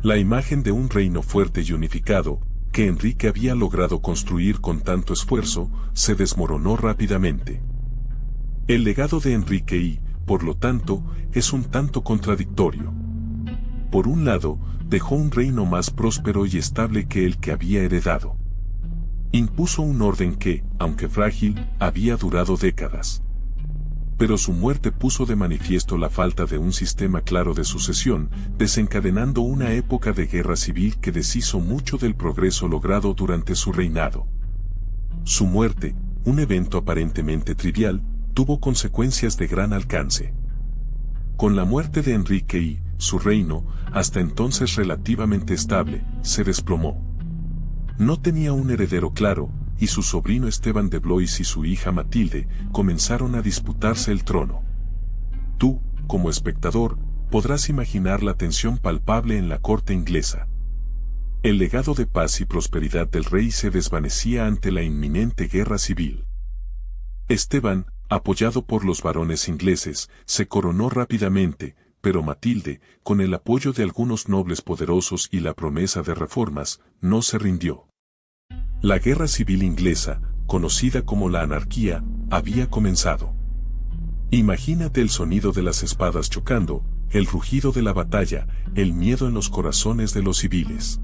La imagen de un reino fuerte y unificado, que Enrique había logrado construir con tanto esfuerzo, se desmoronó rápidamente. El legado de Enrique I, por lo tanto, es un tanto contradictorio. Por un lado, dejó un reino más próspero y estable que el que había heredado. Impuso un orden que, aunque frágil, había durado décadas. Pero su muerte puso de manifiesto la falta de un sistema claro de sucesión, desencadenando una época de guerra civil que deshizo mucho del progreso logrado durante su reinado. Su muerte, un evento aparentemente trivial, tuvo consecuencias de gran alcance. Con la muerte de Enrique I, su reino, hasta entonces relativamente estable, se desplomó. No tenía un heredero claro, y su sobrino Esteban de Blois y su hija Matilde comenzaron a disputarse el trono. Tú, como espectador, podrás imaginar la tensión palpable en la corte inglesa. El legado de paz y prosperidad del rey se desvanecía ante la inminente guerra civil. Esteban, apoyado por los varones ingleses, se coronó rápidamente, pero Matilde, con el apoyo de algunos nobles poderosos y la promesa de reformas, no se rindió. La guerra civil inglesa, conocida como la anarquía, había comenzado. Imagínate el sonido de las espadas chocando, el rugido de la batalla, el miedo en los corazones de los civiles.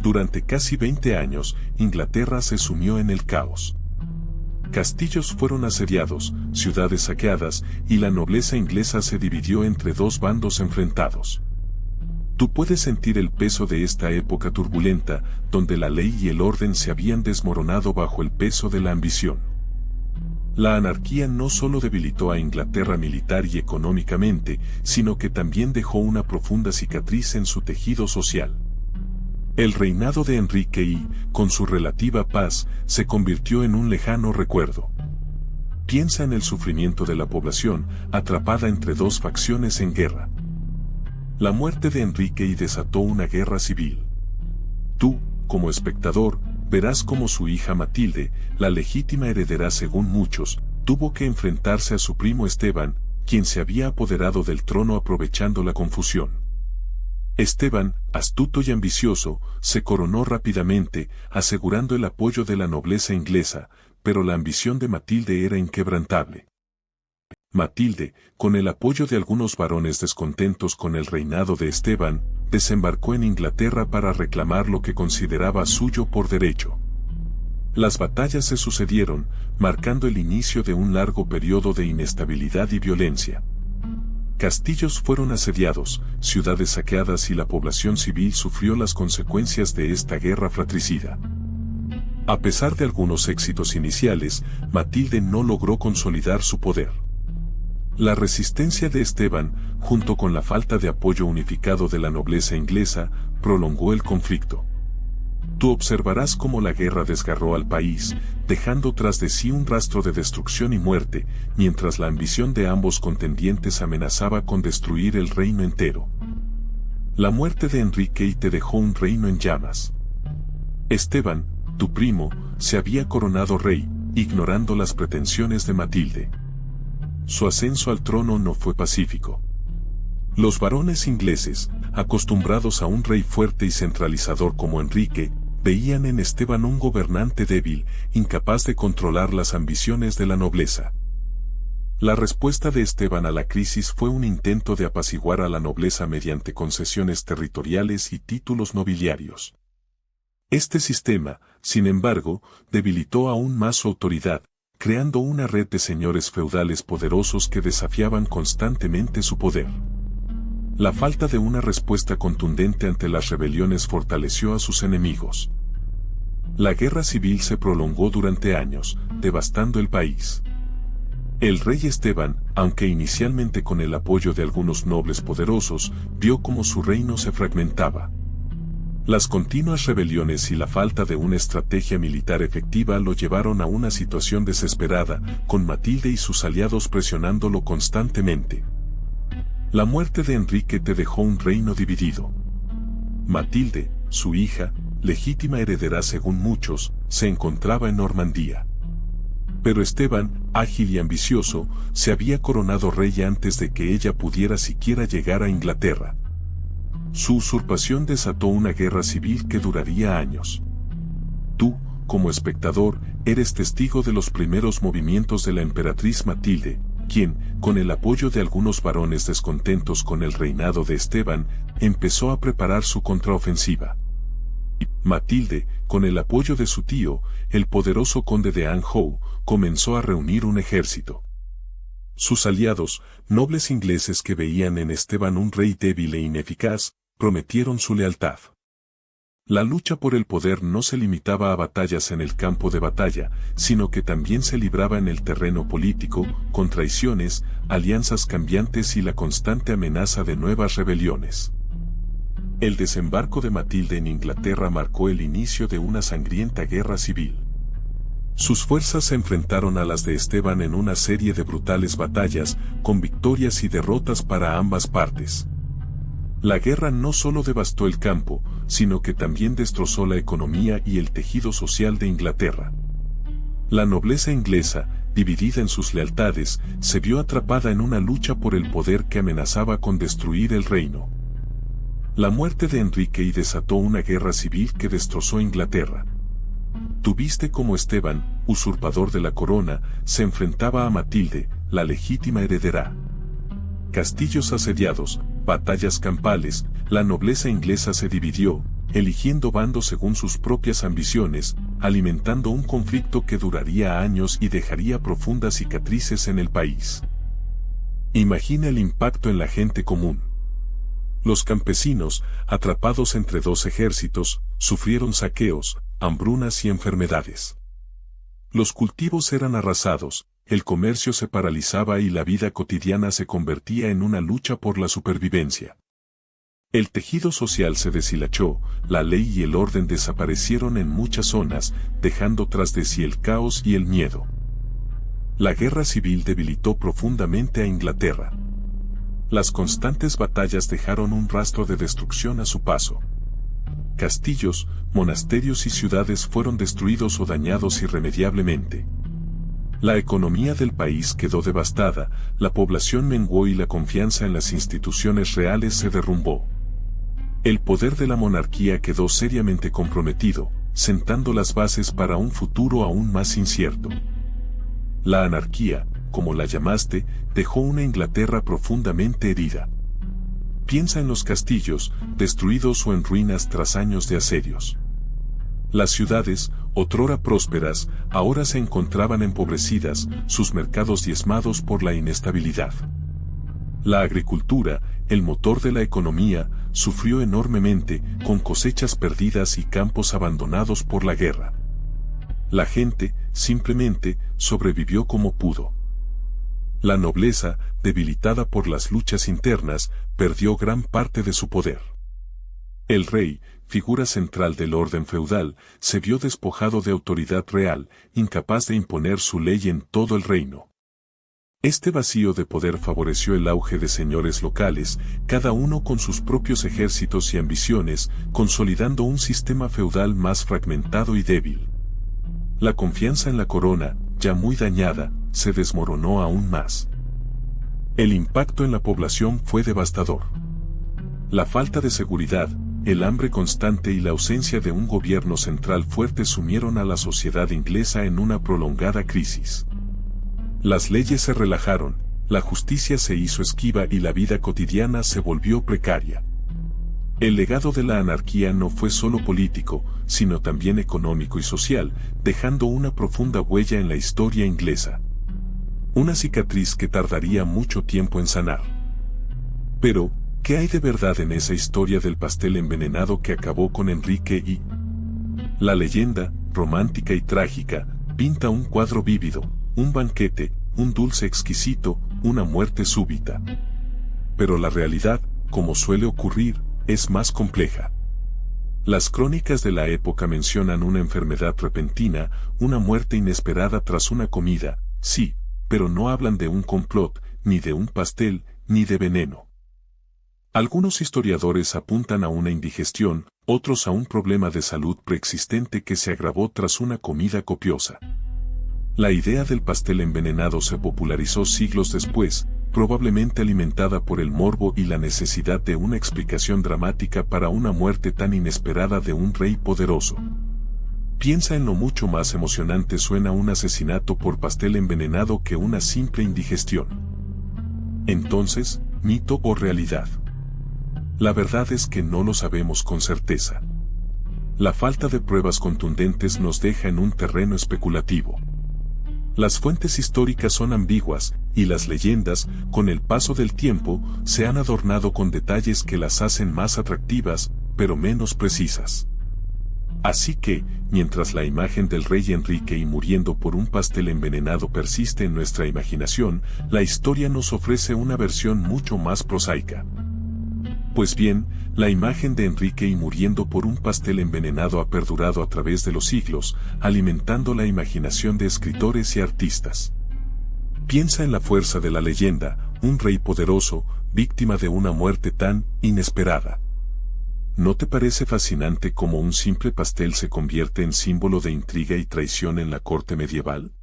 Durante casi 20 años, Inglaterra se sumió en el caos. Castillos fueron asediados, ciudades saqueadas, y la nobleza inglesa se dividió entre dos bandos enfrentados. Tú puedes sentir el peso de esta época turbulenta, donde la ley y el orden se habían desmoronado bajo el peso de la ambición. La anarquía no solo debilitó a Inglaterra militar y económicamente, sino que también dejó una profunda cicatriz en su tejido social. El reinado de Enrique I, con su relativa paz, se convirtió en un lejano recuerdo. Piensa en el sufrimiento de la población, atrapada entre dos facciones en guerra. La muerte de Enrique I desató una guerra civil. Tú, como espectador, verás cómo su hija Matilde, la legítima heredera según muchos, tuvo que enfrentarse a su primo Esteban, quien se había apoderado del trono aprovechando la confusión. Esteban, astuto y ambicioso, se coronó rápidamente, asegurando el apoyo de la nobleza inglesa, pero la ambición de Matilde era inquebrantable. Matilde, con el apoyo de algunos varones descontentos con el reinado de Esteban, desembarcó en Inglaterra para reclamar lo que consideraba suyo por derecho. Las batallas se sucedieron, marcando el inicio de un largo periodo de inestabilidad y violencia. Castillos fueron asediados, ciudades saqueadas y la población civil sufrió las consecuencias de esta guerra fratricida. A pesar de algunos éxitos iniciales, Matilde no logró consolidar su poder. La resistencia de Esteban, junto con la falta de apoyo unificado de la nobleza inglesa, prolongó el conflicto. Tú observarás cómo la guerra desgarró al país, dejando tras de sí un rastro de destrucción y muerte, mientras la ambición de ambos contendientes amenazaba con destruir el reino entero. La muerte de Enrique I te dejó un reino en llamas. Esteban, tu primo, se había coronado rey, ignorando las pretensiones de Matilde. Su ascenso al trono no fue pacífico. Los varones ingleses, acostumbrados a un rey fuerte y centralizador como Enrique, veían en Esteban un gobernante débil, incapaz de controlar las ambiciones de la nobleza. La respuesta de Esteban a la crisis fue un intento de apaciguar a la nobleza mediante concesiones territoriales y títulos nobiliarios. Este sistema, sin embargo, debilitó aún más su autoridad, creando una red de señores feudales poderosos que desafiaban constantemente su poder. La falta de una respuesta contundente ante las rebeliones fortaleció a sus enemigos. La guerra civil se prolongó durante años, devastando el país. El rey Esteban, aunque inicialmente con el apoyo de algunos nobles poderosos, vio cómo su reino se fragmentaba. Las continuas rebeliones y la falta de una estrategia militar efectiva lo llevaron a una situación desesperada, con Matilde y sus aliados presionándolo constantemente. La muerte de Enrique te dejó un reino dividido. Matilde, su hija, legítima heredera según muchos, se encontraba en Normandía. Pero Esteban, ágil y ambicioso, se había coronado rey antes de que ella pudiera siquiera llegar a Inglaterra. Su usurpación desató una guerra civil que duraría años. Tú, como espectador, eres testigo de los primeros movimientos de la emperatriz Matilde, quien, con el apoyo de algunos varones descontentos con el reinado de Esteban, empezó a preparar su contraofensiva. Matilde, con el apoyo de su tío, el poderoso conde de Anjou, comenzó a reunir un ejército. Sus aliados, nobles ingleses que veían en Esteban un rey débil e ineficaz, prometieron su lealtad. La lucha por el poder no se limitaba a batallas en el campo de batalla, sino que también se libraba en el terreno político, con traiciones, alianzas cambiantes y la constante amenaza de nuevas rebeliones. El desembarco de Matilde en Inglaterra marcó el inicio de una sangrienta guerra civil. Sus fuerzas se enfrentaron a las de Esteban en una serie de brutales batallas, con victorias y derrotas para ambas partes. La guerra no solo devastó el campo, sino que también destrozó la economía y el tejido social de Inglaterra. La nobleza inglesa, dividida en sus lealtades, se vio atrapada en una lucha por el poder que amenazaba con destruir el reino. La muerte de Enrique I desató una guerra civil que destrozó Inglaterra. Tuviste como Esteban, usurpador de la corona, se enfrentaba a Matilde, la legítima heredera. Castillos asediados, batallas campales, la nobleza inglesa se dividió, eligiendo bandos según sus propias ambiciones, alimentando un conflicto que duraría años y dejaría profundas cicatrices en el país. Imagina el impacto en la gente común. Los campesinos, atrapados entre dos ejércitos, sufrieron saqueos, hambrunas y enfermedades. Los cultivos eran arrasados, el comercio se paralizaba y la vida cotidiana se convertía en una lucha por la supervivencia. El tejido social se deshilachó, la ley y el orden desaparecieron en muchas zonas, dejando tras de sí el caos y el miedo. La guerra civil debilitó profundamente a Inglaterra. Las constantes batallas dejaron un rastro de destrucción a su paso. Castillos, monasterios y ciudades fueron destruidos o dañados irremediablemente. La economía del país quedó devastada, la población menguó y la confianza en las instituciones reales se derrumbó. El poder de la monarquía quedó seriamente comprometido, sentando las bases para un futuro aún más incierto. La anarquía, como la llamaste, dejó una Inglaterra profundamente herida. Piensa en los castillos, destruidos o en ruinas tras años de asedios. Las ciudades, otrora prósperas, ahora se encontraban empobrecidas, sus mercados diezmados por la inestabilidad. La agricultura, el motor de la economía, sufrió enormemente, con cosechas perdidas y campos abandonados por la guerra. La gente, simplemente, sobrevivió como pudo. La nobleza, debilitada por las luchas internas, perdió gran parte de su poder. El rey, figura central del orden feudal, se vio despojado de autoridad real, incapaz de imponer su ley en todo el reino. Este vacío de poder favoreció el auge de señores locales, cada uno con sus propios ejércitos y ambiciones, consolidando un sistema feudal más fragmentado y débil. La confianza en la corona, ya muy dañada, se desmoronó aún más. El impacto en la población fue devastador. La falta de seguridad, el hambre constante y la ausencia de un gobierno central fuerte sumieron a la sociedad inglesa en una prolongada crisis. Las leyes se relajaron, la justicia se hizo esquiva y la vida cotidiana se volvió precaria. El legado de la anarquía no fue solo político, sino también económico y social, dejando una profunda huella en la historia inglesa. Una cicatriz que tardaría mucho tiempo en sanar. Pero, ¿qué hay de verdad en esa historia del pastel envenenado que acabó con Enrique I? La leyenda, romántica y trágica, pinta un cuadro vívido, un banquete, un dulce exquisito, una muerte súbita. Pero la realidad, como suele ocurrir, es más compleja. Las crónicas de la época mencionan una enfermedad repentina, una muerte inesperada tras una comida, sí, pero no hablan de un complot, ni de un pastel, ni de veneno. Algunos historiadores apuntan a una indigestión, otros a un problema de salud preexistente que se agravó tras una comida copiosa. La idea del pastel envenenado se popularizó siglos después, probablemente alimentada por el morbo y la necesidad de una explicación dramática para una muerte tan inesperada de un rey poderoso. Piensa en lo mucho más emocionante suena un asesinato por pastel envenenado que una simple indigestión. Entonces, ¿mito o realidad? La verdad es que no lo sabemos con certeza. La falta de pruebas contundentes nos deja en un terreno especulativo. Las fuentes históricas son ambiguas, y las leyendas, con el paso del tiempo, se han adornado con detalles que las hacen más atractivas, pero menos precisas. Así que, mientras la imagen del rey Enrique I muriendo por un pastel envenenado persiste en nuestra imaginación, la historia nos ofrece una versión mucho más prosaica. Pues bien, la imagen de Enrique I muriendo por un pastel envenenado ha perdurado a través de los siglos, alimentando la imaginación de escritores y artistas. Piensa en la fuerza de la leyenda, un rey poderoso, víctima de una muerte tan inesperada. ¿No te parece fascinante cómo un simple pastel se convierte en símbolo de intriga y traición en la corte medieval?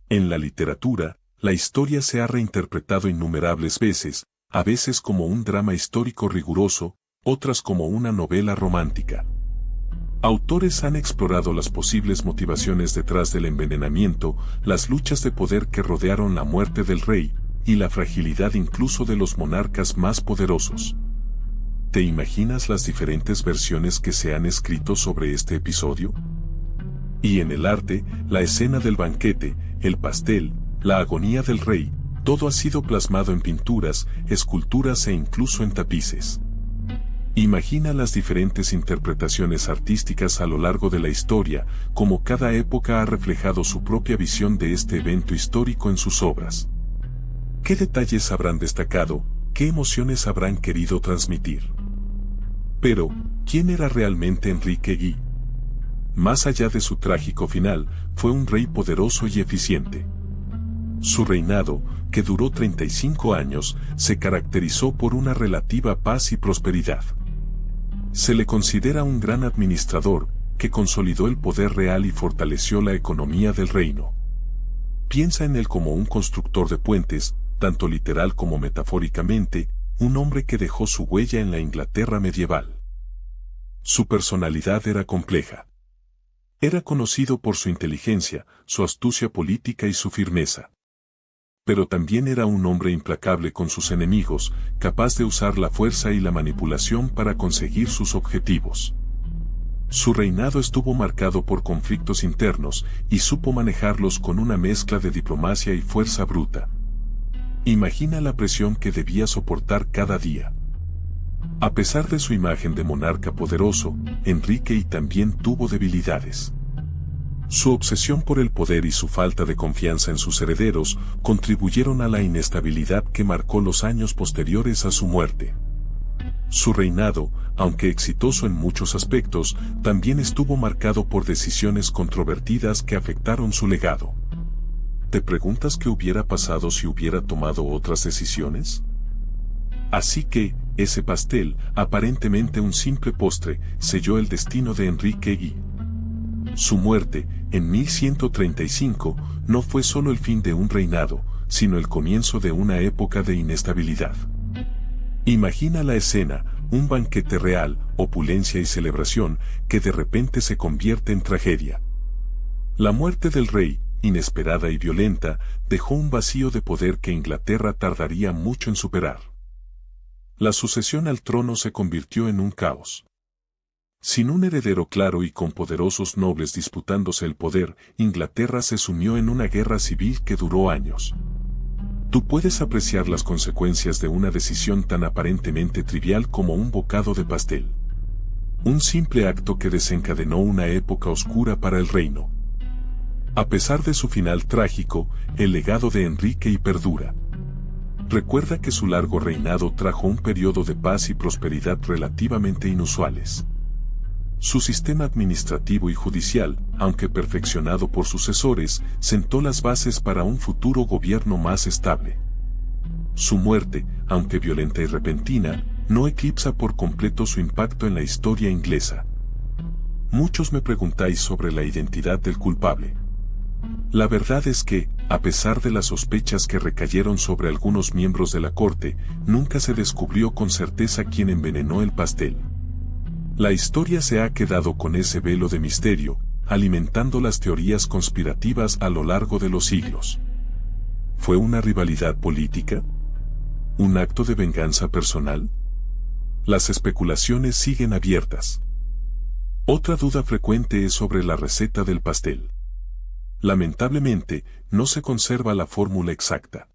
En la literatura, la historia se ha reinterpretado innumerables veces, a veces como un drama histórico riguroso, otras como una novela romántica. Autores han explorado las posibles motivaciones detrás del envenenamiento, las luchas de poder que rodearon la muerte del rey, y la fragilidad incluso de los monarcas más poderosos. ¿Te imaginas las diferentes versiones que se han escrito sobre este episodio? Y en el arte, la escena del banquete, el pastel, la agonía del rey, todo ha sido plasmado en pinturas, esculturas e incluso en tapices. Imagina las diferentes interpretaciones artísticas a lo largo de la historia, como cada época ha reflejado su propia visión de este evento histórico en sus obras. ¿Qué detalles habrán destacado? ¿Qué emociones habrán querido transmitir? Pero, ¿quién era realmente Enrique I? Más allá de su trágico final, fue un rey poderoso y eficiente. Su reinado, que duró 35 años, se caracterizó por una relativa paz y prosperidad. Se le considera un gran administrador, que consolidó el poder real y fortaleció la economía del reino. Piensa en él como un constructor de puentes, tanto literal como metafóricamente, un hombre que dejó su huella en la Inglaterra medieval. Su personalidad era compleja. Era conocido por su inteligencia, su astucia política y su firmeza. Pero también era un hombre implacable con sus enemigos, capaz de usar la fuerza y la manipulación para conseguir sus objetivos. Su reinado estuvo marcado por conflictos internos, y supo manejarlos con una mezcla de diplomacia y fuerza bruta. Imagina la presión que debía soportar cada día. A pesar de su imagen de monarca poderoso, Enrique I también tuvo debilidades. Su obsesión por el poder y su falta de confianza en sus herederos contribuyeron a la inestabilidad que marcó los años posteriores a su muerte. Su reinado, aunque exitoso en muchos aspectos, también estuvo marcado por decisiones controvertidas que afectaron su legado. ¿Te preguntas qué hubiera pasado si hubiera tomado otras decisiones? Así que, ese pastel, aparentemente un simple postre, selló el destino de Enrique I. Su muerte, en 1135, no fue solo el fin de un reinado, sino el comienzo de una época de inestabilidad. Imagina la escena, un banquete real, opulencia y celebración, que de repente se convierte en tragedia. La muerte del rey, inesperada y violenta, dejó un vacío de poder que Inglaterra tardaría mucho en superar. La sucesión al trono se convirtió en un caos. Sin un heredero claro y con poderosos nobles disputándose el poder, Inglaterra se sumió en una guerra civil que duró años. Tú puedes apreciar las consecuencias de una decisión tan aparentemente trivial como un bocado de pastel. Un simple acto que desencadenó una época oscura para el reino. A pesar de su final trágico, el legado de Enrique I perdura. Recuerda que su largo reinado trajo un periodo de paz y prosperidad relativamente inusuales. Su sistema administrativo y judicial, aunque perfeccionado por sucesores, sentó las bases para un futuro gobierno más estable. Su muerte, aunque violenta y repentina, no eclipsa por completo su impacto en la historia inglesa. Muchos me preguntáis sobre la identidad del culpable. La verdad es que, a pesar de las sospechas que recayeron sobre algunos miembros de la corte, nunca se descubrió con certeza quién envenenó el pastel. La historia se ha quedado con ese velo de misterio, alimentando las teorías conspirativas a lo largo de los siglos. ¿Fue una rivalidad política? ¿Un acto de venganza personal? Las especulaciones siguen abiertas. Otra duda frecuente es sobre la receta del pastel. Lamentablemente, no se conserva la fórmula exacta.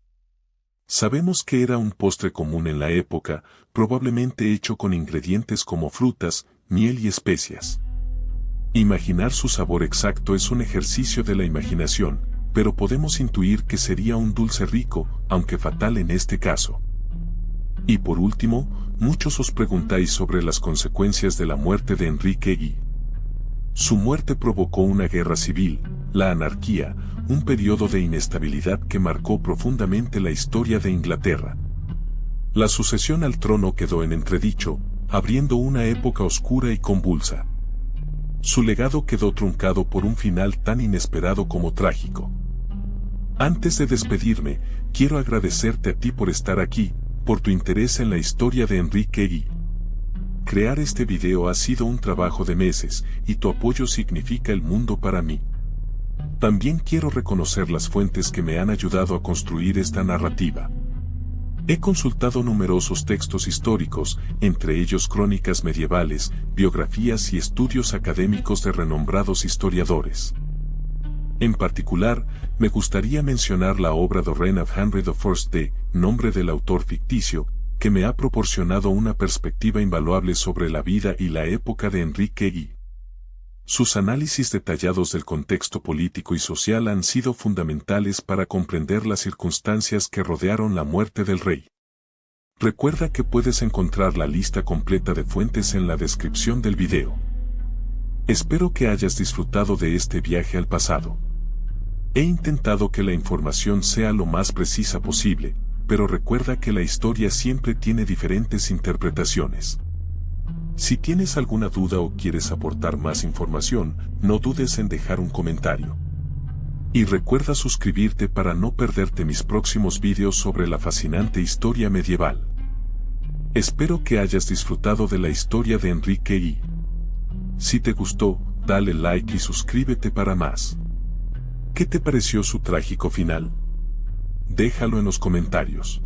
Sabemos que era un postre común en la época, probablemente hecho con ingredientes como frutas, miel y especias. Imaginar su sabor exacto es un ejercicio de la imaginación, pero podemos intuir que sería un dulce rico, aunque fatal en este caso. Y por último, muchos os preguntáis sobre las consecuencias de la muerte de Enrique I. Su muerte provocó una guerra civil, la anarquía, un periodo de inestabilidad que marcó profundamente la historia de Inglaterra. La sucesión al trono quedó en entredicho, abriendo una época oscura y convulsa. Su legado quedó truncado por un final tan inesperado como trágico. Antes de despedirme, quiero agradecerte a ti por estar aquí, por tu interés en la historia de Enrique I. Crear este video ha sido un trabajo de meses, y tu apoyo significa el mundo para mí. También quiero reconocer las fuentes que me han ayudado a construir esta narrativa. He consultado numerosos textos históricos, entre ellos crónicas medievales, biografías y estudios académicos de renombrados historiadores. En particular, me gustaría mencionar la obra The Reign of Henry I, de nombre del autor ficticio, que me ha proporcionado una perspectiva invaluable sobre la vida y la época de Enrique I. Sus análisis detallados del contexto político y social han sido fundamentales para comprender las circunstancias que rodearon la muerte del rey. Recuerda que puedes encontrar la lista completa de fuentes en la descripción del video. Espero que hayas disfrutado de este viaje al pasado. He intentado que la información sea lo más precisa posible, pero recuerda que la historia siempre tiene diferentes interpretaciones. Si tienes alguna duda o quieres aportar más información, no dudes en dejar un comentario. Y recuerda suscribirte para no perderte mis próximos vídeos sobre la fascinante historia medieval. Espero que hayas disfrutado de la historia de Enrique I. Si te gustó, dale like y suscríbete para más. ¿Qué te pareció su trágico final? Déjalo en los comentarios.